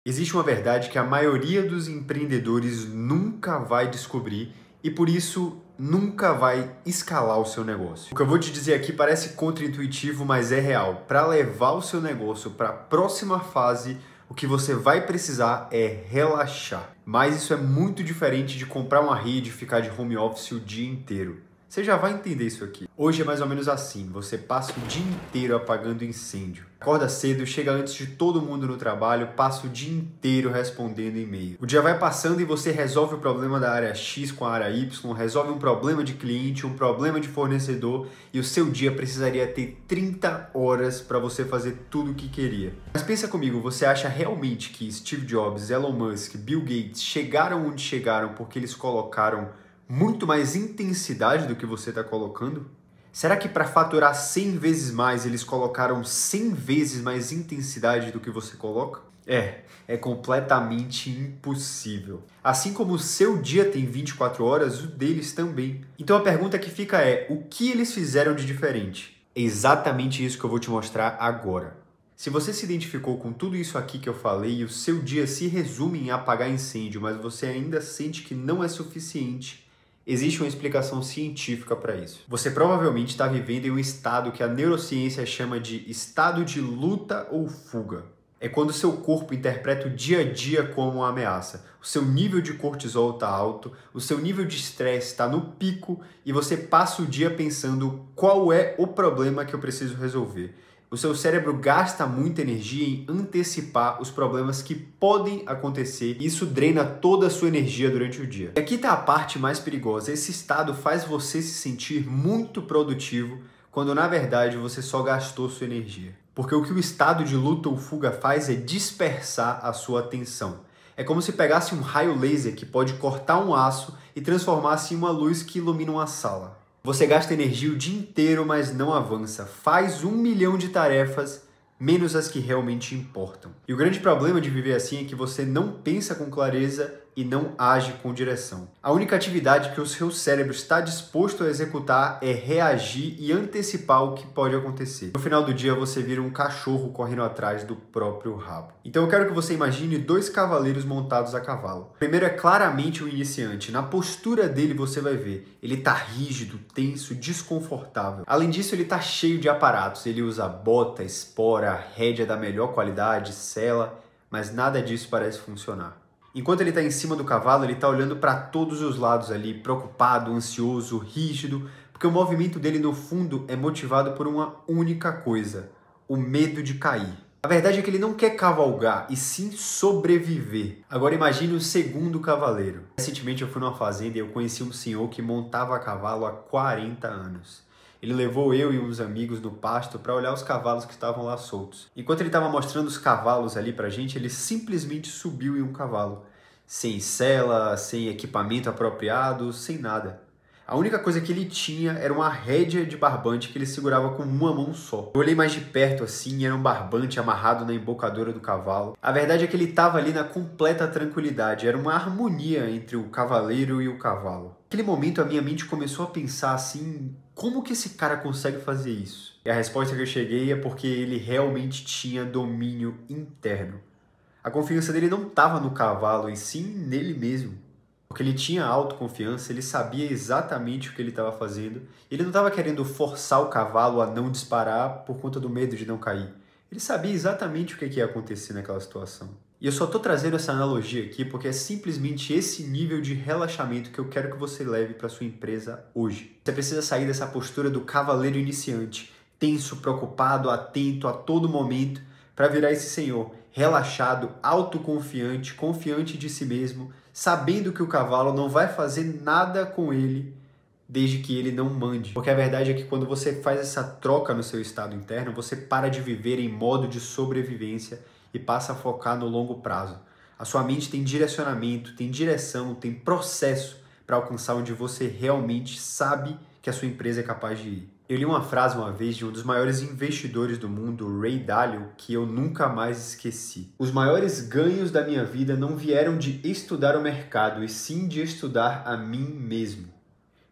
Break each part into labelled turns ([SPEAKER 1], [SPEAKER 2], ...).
[SPEAKER 1] Existe uma verdade que a maioria dos empreendedores nunca vai descobrir e por isso nunca vai escalar o seu negócio. O que eu vou te dizer aqui parece contraintuitivo, mas é real. Para levar o seu negócio para a próxima fase, o que você vai precisar é relaxar. Mas isso é muito diferente de comprar uma rede e ficar de home office o dia inteiro. Você já vai entender isso aqui. Hoje é mais ou menos assim, você passa o dia inteiro apagando incêndio. Acorda cedo, chega antes de todo mundo no trabalho, passa o dia inteiro respondendo e-mail. O dia vai passando e você resolve o problema da área X com a área Y, resolve um problema de cliente, um problema de fornecedor e o seu dia precisaria ter 30 horas para você fazer tudo o que queria. Mas pensa comigo, você acha realmente que Steve Jobs, Elon Musk, Bill Gates chegaram onde chegaram porque eles colocaram muito mais intensidade do que você está colocando? Será que para faturar 100 vezes mais eles colocaram 100 vezes mais intensidade do que você coloca? É completamente impossível. Assim como o seu dia tem 24 horas, o deles também. Então a pergunta que fica é, o que eles fizeram de diferente? É exatamente isso que eu vou te mostrar agora. Se você se identificou com tudo isso aqui que eu falei e o seu dia se resume em apagar incêndio, mas você ainda sente que não é suficiente, existe uma explicação científica para isso. Você provavelmente está vivendo em um estado que a neurociência chama de estado de luta ou fuga. É quando o seu corpo interpreta o dia a dia como uma ameaça. O seu nível de cortisol está alto, o seu nível de estresse está no pico e você passa o dia pensando qual é o problema que eu preciso resolver. O seu cérebro gasta muita energia em antecipar os problemas que podem acontecer e isso drena toda a sua energia durante o dia. E aqui está a parte mais perigosa. Esse estado faz você se sentir muito produtivo quando na verdade você só gastou sua energia. Porque o que o estado de luta ou fuga faz é dispersar a sua atenção. É como se pegasse um raio laser que pode cortar um aço e transformasse em uma luz que ilumina uma sala. Você gasta energia o dia inteiro, mas não avança. Faz 1 milhão de tarefas, menos as que realmente importam. E o grande problema de viver assim é que você não pensa com clareza e não age com direção. A única atividade que o seu cérebro está disposto a executar é reagir e antecipar o que pode acontecer. No final do dia, você vira um cachorro correndo atrás do próprio rabo. Então eu quero que você imagine 2 cavaleiros montados a cavalo. O primeiro é claramente o iniciante. Na postura dele você vai ver, ele está rígido, tenso, desconfortável. Além disso, ele está cheio de aparatos. Ele usa bota, espora, rédea da melhor qualidade, sela, mas nada disso parece funcionar. Enquanto ele está em cima do cavalo, ele está olhando para todos os lados ali, preocupado, ansioso, rígido, porque o movimento dele no fundo é motivado por uma única coisa, o medo de cair. A verdade é que ele não quer cavalgar, e sim sobreviver. Agora imagine o segundo cavaleiro. Recentemente eu fui numa fazenda e eu conheci um senhor que montava a cavalo há 40 anos. Ele levou eu e uns amigos no pasto para olhar os cavalos que estavam lá soltos. Enquanto ele estava mostrando os cavalos ali pra gente, ele simplesmente subiu em um cavalo. Sem sela, sem equipamento apropriado, sem nada. A única coisa que ele tinha era uma rédea de barbante que ele segurava com uma mão só. Eu olhei mais de perto assim, era um barbante amarrado na embocadura do cavalo. A verdade é que ele estava ali na completa tranquilidade, era uma harmonia entre o cavaleiro e o cavalo. Naquele momento a minha mente começou a pensar assim, como que esse cara consegue fazer isso? E a resposta que eu cheguei é porque ele realmente tinha domínio interno. A confiança dele não estava no cavalo, e sim nele mesmo. Porque ele tinha autoconfiança, ele sabia exatamente o que ele estava fazendo. Ele não estava querendo forçar o cavalo a não disparar por conta do medo de não cair. Ele sabia exatamente o que ia acontecer naquela situação. E eu só estou trazendo essa analogia aqui porque é simplesmente esse nível de relaxamento que eu quero que você leve para sua empresa hoje. Você precisa sair dessa postura do cavaleiro iniciante, tenso, preocupado, atento a todo momento, para virar esse senhor relaxado, autoconfiante, confiante de si mesmo, sabendo que o cavalo não vai fazer nada com ele desde que ele não mande. Porque a verdade é que quando você faz essa troca no seu estado interno, você para de viver em modo de sobrevivência e passa a focar no longo prazo. A sua mente tem direcionamento, tem direção, tem processo para alcançar onde você realmente sabe que a sua empresa é capaz de ir. Eu li uma frase uma vez de um dos maiores investidores do mundo, Ray Dalio, que eu nunca mais esqueci. Os maiores ganhos da minha vida não vieram de estudar o mercado, e sim de estudar a mim mesmo.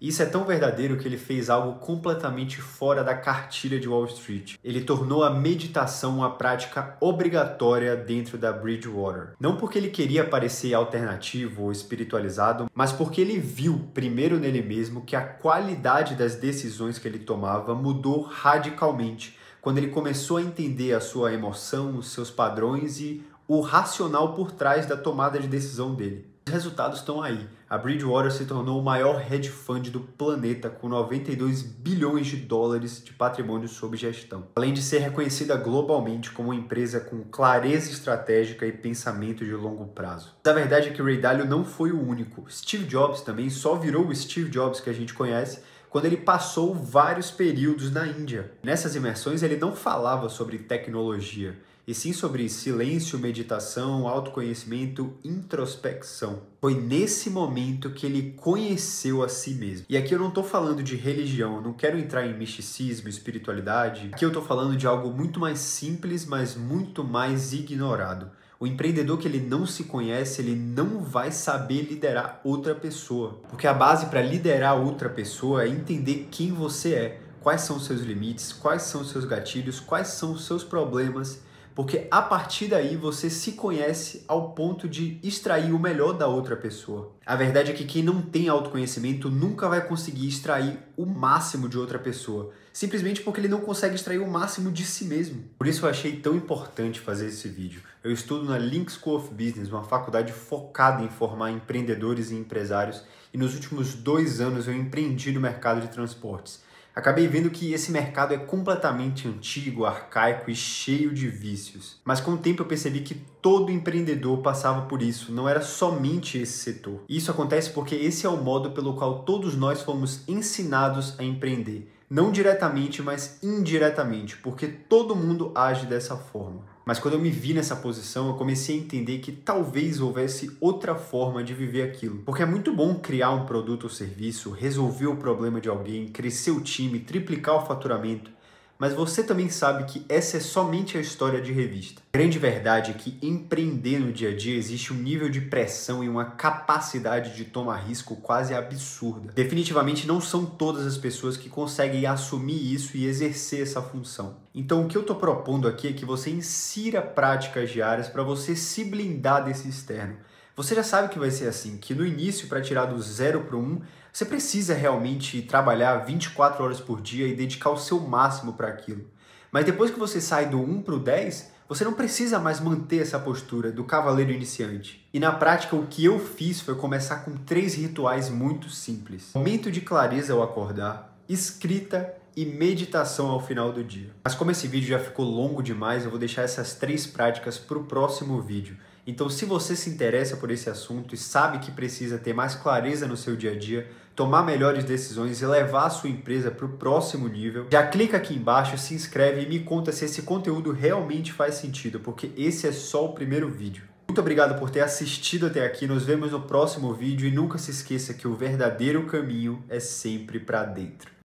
[SPEAKER 1] Isso é tão verdadeiro que ele fez algo completamente fora da cartilha de Wall Street. Ele tornou a meditação uma prática obrigatória dentro da Bridgewater. Não porque ele queria parecer alternativo ou espiritualizado, mas porque ele viu, primeiro nele mesmo, que a qualidade das decisões que ele tomava mudou radicalmente quando ele começou a entender a sua emoção, os seus padrões e o racional por trás da tomada de decisão dele. Os resultados estão aí. A Bridgewater se tornou o maior hedge fund do planeta, com 92 bilhões de dólares de patrimônio sob gestão. Além de ser reconhecida globalmente como uma empresa com clareza estratégica e pensamento de longo prazo. A verdade é que o Ray Dalio não foi o único. Steve Jobs também só virou o Steve Jobs que a gente conhece quando ele passou vários períodos na Índia. Nessas imersões ele não falava sobre tecnologia, e sim sobre silêncio, meditação, autoconhecimento, introspecção. Foi nesse momento que ele conheceu a si mesmo. E aqui eu não estou falando de religião, eu não quero entrar em misticismo, espiritualidade. Aqui eu estou falando de algo muito mais simples, mas muito mais ignorado. O empreendedor que ele não se conhece, ele não vai saber liderar outra pessoa. Porque a base para liderar outra pessoa é entender quem você é, quais são os seus limites, quais são os seus gatilhos, quais são os seus problemas. Porque a partir daí você se conhece ao ponto de extrair o melhor da outra pessoa. A verdade é que quem não tem autoconhecimento nunca vai conseguir extrair o máximo de outra pessoa, simplesmente porque ele não consegue extrair o máximo de si mesmo. Por isso eu achei tão importante fazer esse vídeo. Eu estudo na Link School of Business, uma faculdade focada em formar empreendedores e empresários, e nos últimos 2 anos eu empreendi no mercado de transportes. Acabei vendo que esse mercado é completamente antigo, arcaico e cheio de vícios. Mas com o tempo eu percebi que todo empreendedor passava por isso, não era somente esse setor. E isso acontece porque esse é o modo pelo qual todos nós fomos ensinados a empreender. Não diretamente, mas indiretamente, porque todo mundo age dessa forma. Mas quando eu me vi nessa posição, eu comecei a entender que talvez houvesse outra forma de viver aquilo. Porque é muito bom criar um produto ou serviço, resolver o problema de alguém, crescer o time, triplicar o faturamento. Mas você também sabe que essa é somente a história de revista. A grande verdade é que empreender no dia a dia existe um nível de pressão e uma capacidade de tomar risco quase absurda. Definitivamente não são todas as pessoas que conseguem assumir isso e exercer essa função. Então o que eu estou propondo aqui é que você insira práticas diárias para você se blindar desse externo. Você já sabe que vai ser assim, que no início, para tirar do 0 para o 1, você precisa realmente trabalhar 24 horas por dia e dedicar o seu máximo para aquilo. Mas depois que você sai do 1 para o 10, você não precisa mais manter essa postura do cavaleiro iniciante. E na prática, o que eu fiz foi começar com 3 rituais muito simples. Momento de clareza ao acordar, escrita e meditação ao final do dia. Mas como esse vídeo já ficou longo demais, eu vou deixar essas 3 práticas para o próximo vídeo. Então, se você se interessa por esse assunto e sabe que precisa ter mais clareza no seu dia a dia, tomar melhores decisões e levar a sua empresa para o próximo nível, já clica aqui embaixo, se inscreve e me conta se esse conteúdo realmente faz sentido, porque esse é só o primeiro vídeo. Muito obrigado por ter assistido até aqui, nos vemos no próximo vídeo e nunca se esqueça que o verdadeiro caminho é sempre para dentro.